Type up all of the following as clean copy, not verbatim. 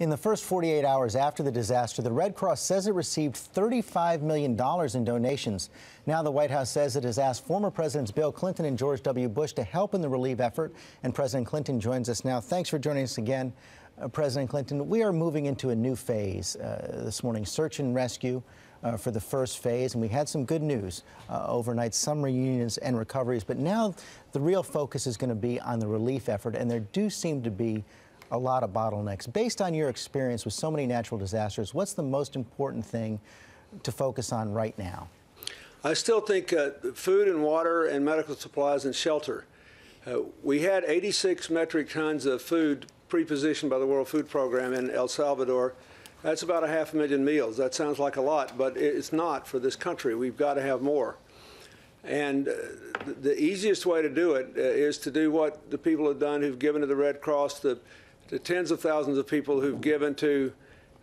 In the first 48 hours after the disaster, the Red Cross says it received $35 million in donations. Now the White House says it has asked former Presidents Bill Clinton and George W. Bush to help in the relief effort. And President Clinton joins us now. Thanks for joining us again, President Clinton. We are moving into a new phase this morning, search and rescue for the first phase. And we had some good news overnight, some reunions and recoveries. But now the real focus is going to be on the relief effort. And there do seem to be a lot of bottlenecks. Based on your experience with so many natural disasters, what's the most important thing to focus on right now? I still think food and water and medical supplies and shelter. We had 86 metric tons of food pre-positioned by the World Food Program in El Salvador. That's about 500,000 meals. That sounds like a lot, but it's not for this country. We've got to have more. And the easiest way to do it is to do what the people have done who've given to the Red Cross, the tens of thousands of people who've given to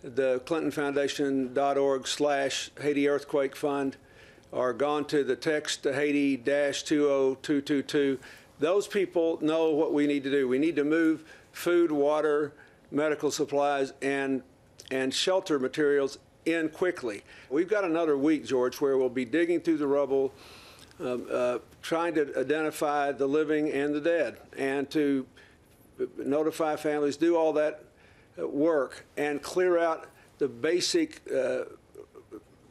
the ClintonFoundation.org/Haiti Earthquake Fund, or gone to the text to Haiti-20222. Those people know what we need to do. We need to move food, water, medical supplies, and shelter materials in quickly. We've got another week, George, where we'll be digging through the rubble, trying to identify the living and the dead, and to notify families, do all that work, and clear out the basic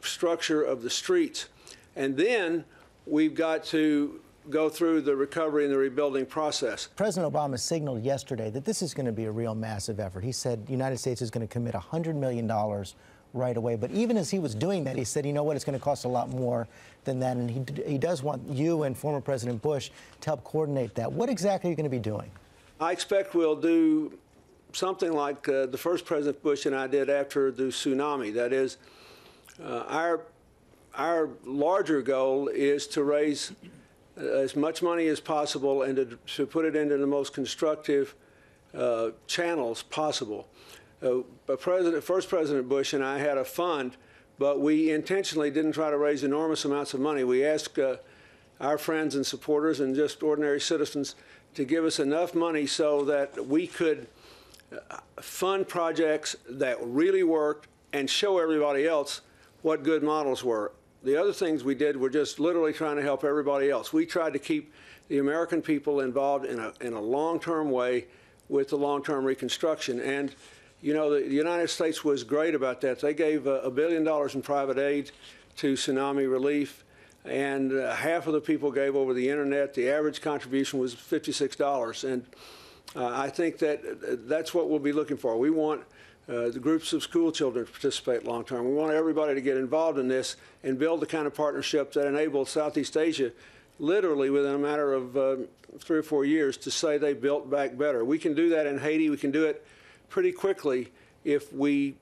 structure of the streets. And then we've got to go through the recovery and the rebuilding process. President Obama signaled yesterday that this is going to be a real massive effort. He said the United States is going to commit $100 million right away. But even as he was doing that, he said, you know what, it's going to cost a lot more than that. And he does want you and former President Bush to help coordinate that. What exactly are you going to be doing? I expect we'll do something like the first President Bush and I did after the tsunami. That is, our larger goal is to raise as much money as possible and to put it into the most constructive channels possible. First President Bush and I had a fund, but we intentionally didn't try to raise enormous amounts of money. We asked our friends and supporters and just ordinary citizens to give us enough money so that we could fund projects that really worked and show everybody else what good models were. The other things we did were just literally trying to help everybody else. We tried to keep the American people involved in a long-term way with the long-term reconstruction. And, you know, the United States was great about that. They gave $1 billion in private aid to tsunami relief, and half of the people gave over the internet. The average contribution was $56. And I think that that's what we'll be looking for. We want the groups of school children to participate long term. We want everybody to get involved in this and build the kind of partnership that enables Southeast Asia, literally within a matter of 3 or 4 years, to say they built back better. We can do that in Haiti. We can do it pretty quickly if we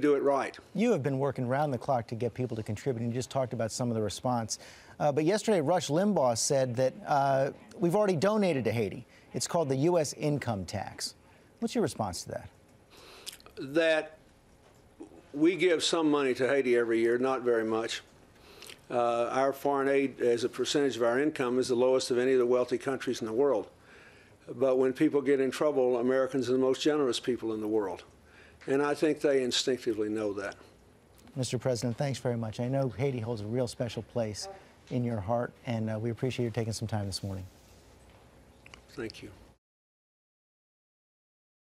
do it right. You have been working round the clock to get people to contribute, and you just talked about some of the response. But yesterday, Rush Limbaugh said that we've already donated to Haiti. It's called the U.S. income tax. What's your response to that? That we give some money to Haiti every year, not very much. Our foreign aid as a percentage of our income is the lowest of any of the wealthy countries in the world. But when people get in trouble, Americans are the most generous people in the world. And I think they instinctively know that. Mr. President, thanks very much. I know Haiti holds a real special place in your heart, and we appreciate you taking some time this morning. Thank you.